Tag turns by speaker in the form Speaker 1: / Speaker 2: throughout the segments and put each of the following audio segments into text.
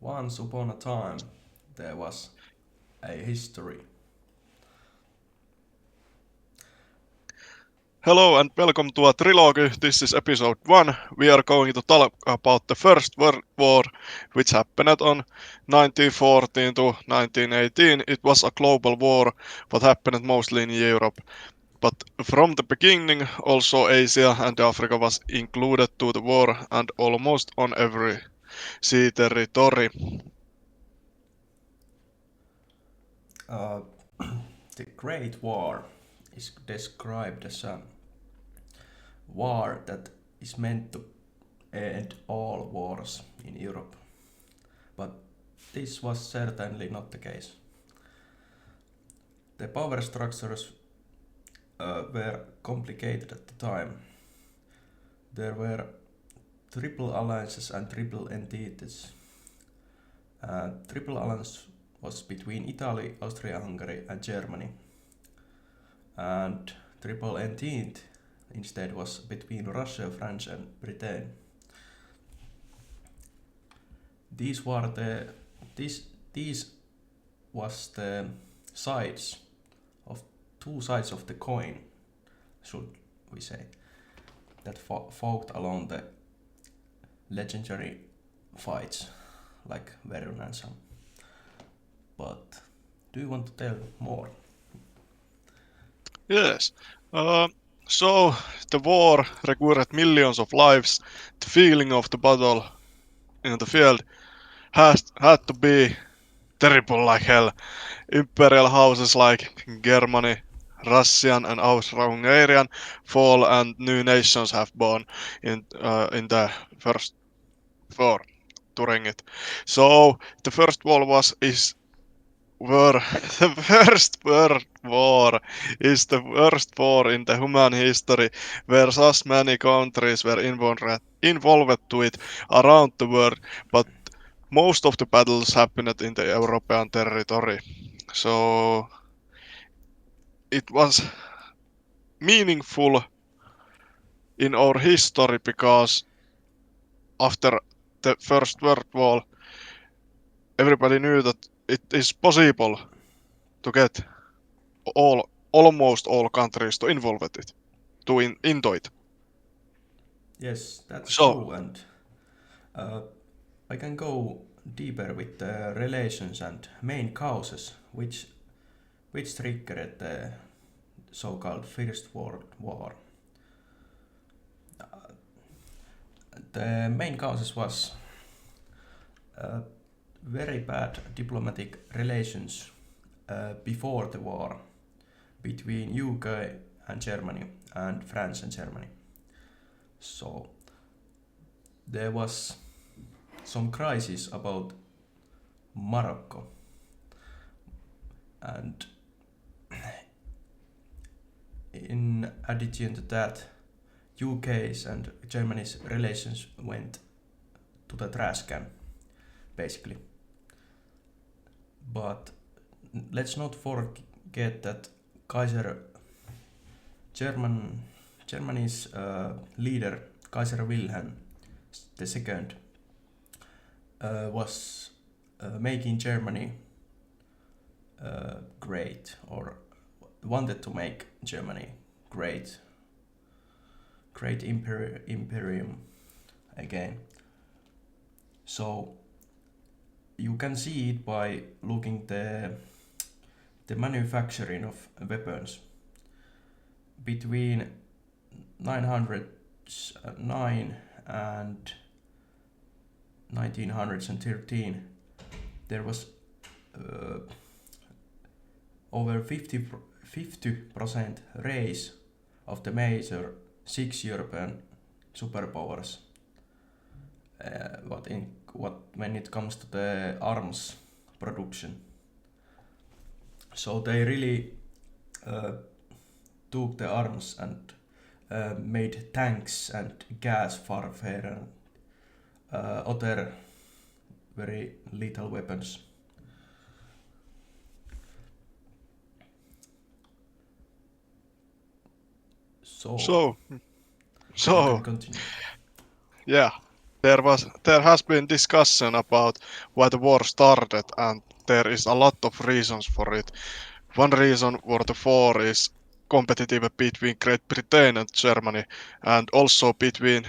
Speaker 1: Once upon a time, there was a history.
Speaker 2: Hello and welcome to a trilogy. This is episode 1. We are going to talk about the First World War, which happened on 1914 to 1918. It was a global war, but happened mostly in Europe. But from the beginning, also Asia and Africa was included to the war and almost on every sea territory.
Speaker 1: Uh, the Great War is described as a war that is meant to end all wars in Europe. But this was certainly not the case. The power structures were complicated at the time. There were triple alliances and triple entities. Triple alliance was between Italy, Austria-Hungary and Germany. And triple entente instead was between Russia, France and Britain. These were these was the sides of two sides of the coin, should we say, that fought along the legendary fights like Verdun and some. But do you want to tell more?
Speaker 2: Yes. Uh, so the war required millions of lives. The feeling of the battle in the field had to be terrible like hell. Imperial houses like Germany, Russian and Austro-Hungarian fall and new nations have born in the first war during it. So the first war was is war the first world war is the worst war in the human history where so many countries were involved to it around the world, but most of the battles happened in the European territory. So it was meaningful in our history because after the First World War, everybody knew that it is possible to get almost all countries to involve it, into it.
Speaker 1: Yes, that's
Speaker 2: So
Speaker 1: true, and uh, I can go deeper with the relations and main causes which triggered the so-called First World War. The main causes was uh, very bad diplomatic relations before the war between UK and Germany and France and Germany. So there was some crisis about Morocco, and in addition to that, UK's and Germany's relations went to the trash can, basically. But let's not forget that Kaiser German Germany's leader Kaiser Wilhelm II was making Germany great, or wanted to make Germany great, great imperium again. So you can see it by looking the manufacturing of weapons between 909 and 1913. There was uh, over 50% raise of the major six European superpowers. What when it comes to the arms production, so they really uh, took the arms and made tanks and gas warfare and other very lethal weapons. So
Speaker 2: so
Speaker 1: you
Speaker 2: so
Speaker 1: can continue.
Speaker 2: yeah. there has been discussion about why the war started, and there is a lot of reasons for it. One reason for the war is competitive between Great Britain and Germany, and also between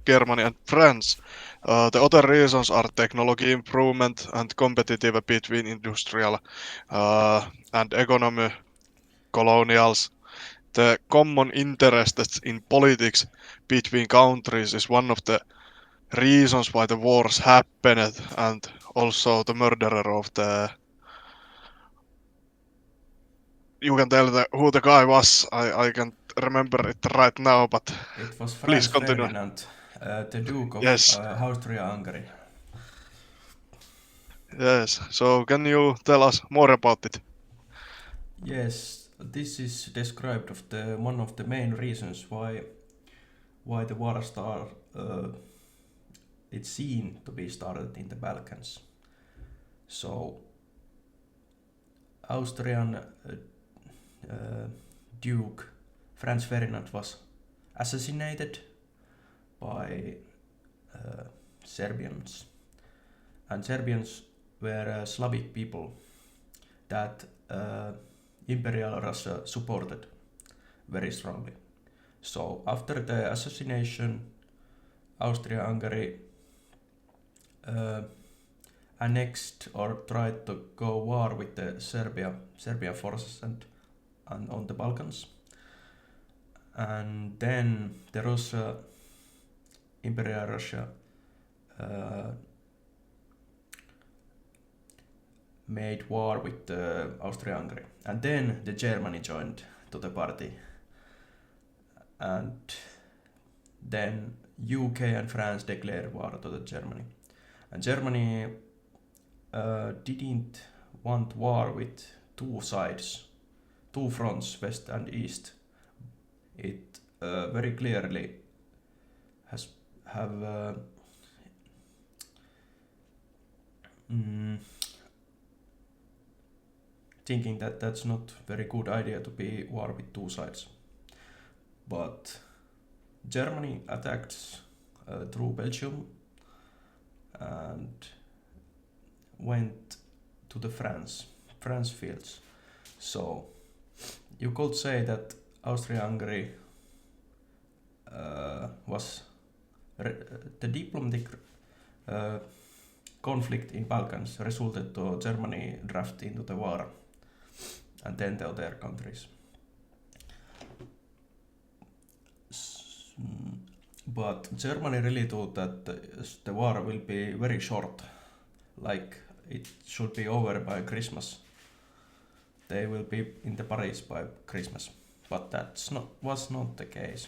Speaker 2: Germany and France. The other reasons are technology improvement and competitive between industrial and economy colonials. The common interests in politics between countries is one of the reasons why the wars happened, and also the murderer of the, you can tell who the guy was. I can't remember it right now, but
Speaker 1: It was
Speaker 2: please
Speaker 1: Franz
Speaker 2: continue.
Speaker 1: Ferdinand, the Duke of
Speaker 2: Yes,
Speaker 1: Austria-Hungary.
Speaker 2: yes. So can you tell us more about it?
Speaker 1: Yes, this is described of the one of the main reasons why the war it's seen to be started in the Balkans. So Austrian Duke Franz Ferdinand was assassinated by Serbians, and Serbians were Slavic people that Imperial Russia supported very strongly. So after the assassination, Austria-Hungary annexed or tried to go war with the Serbia forces and on the Balkans. And then the Russia, Imperial Russia, made war with Austria-Hungary, and then the Germany joined to the party, and then UK and France declared war to the Germany, and Germany didn't want war with two sides, two fronts, west and east. It very clearly has have thinking that that's not very good idea to be war with two sides. But Germany attacked through Belgium and went to the France fields. So you could say that Austria-Hungary was the diplomatic conflict in Balkans resulted to Germany draft into the war, and then the other countries. But Germany really thought that the war will be very short, like it should be over by Christmas. They will be in the Paris by Christmas, but that was not the case.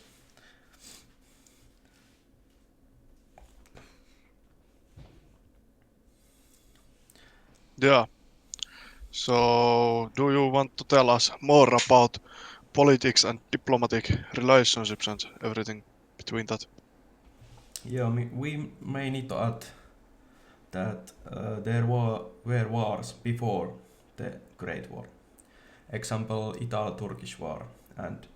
Speaker 2: Yeah. So, do you want to tell us more about politics and diplomatic relationships and everything between that?
Speaker 1: Yeah, we may need to add that there were wars before the Great War. Example, Italo-Turkish War and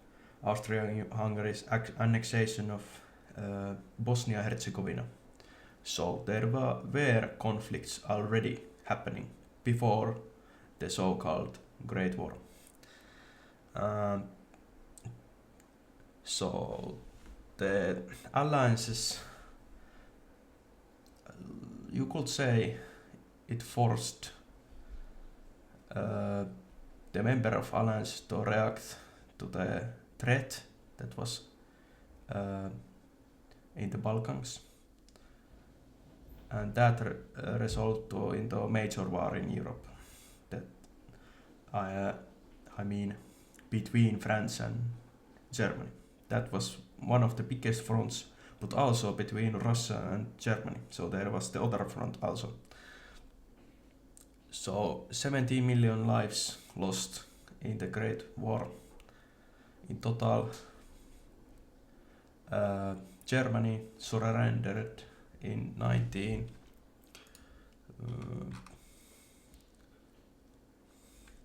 Speaker 1: Austria-Hungary's annexation of Bosnia-Herzegovina. So there were conflicts already happening before the so-called Great War. So the alliances, you could say, it forced the member of alliance to react to the threat that was in the Balkans, and that resulted into a major war in Europe. That I mean, between France and Germany. That was one of the biggest fronts, but also between Russia and Germany. So there was the other front also. So 17 million lives lost in the Great War. In total, Germany surrendered in 19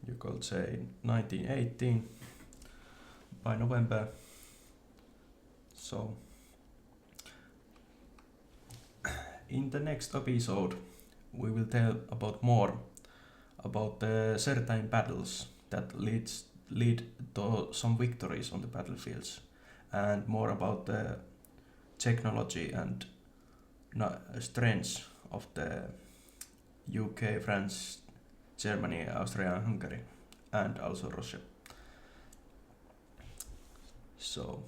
Speaker 1: you could say 1918 by November. So in the next episode, we will tell about more about the certain battles that lead to some victories on the battlefields, and more about the technology and strengths of the UK, France, Germany, Austria, and Hungary, and also Russia. So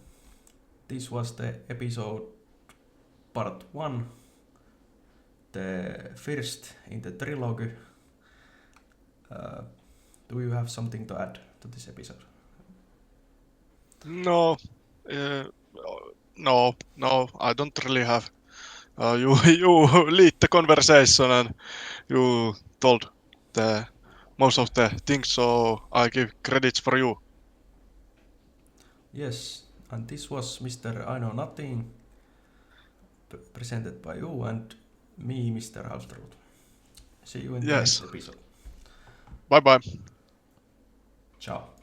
Speaker 1: this was the episode part 1, the first in the trilogy. Do you have something to add to this episode?
Speaker 2: No, no, I don't really have. You lead the conversation and you told the most of the things, so I give credits for you.
Speaker 1: Yes, and this was Mr. I Know Nothing, presented by you and me, Mr. Halstrud. See you in the
Speaker 2: Yes.
Speaker 1: next episode.
Speaker 2: Bye bye.
Speaker 1: Ciao.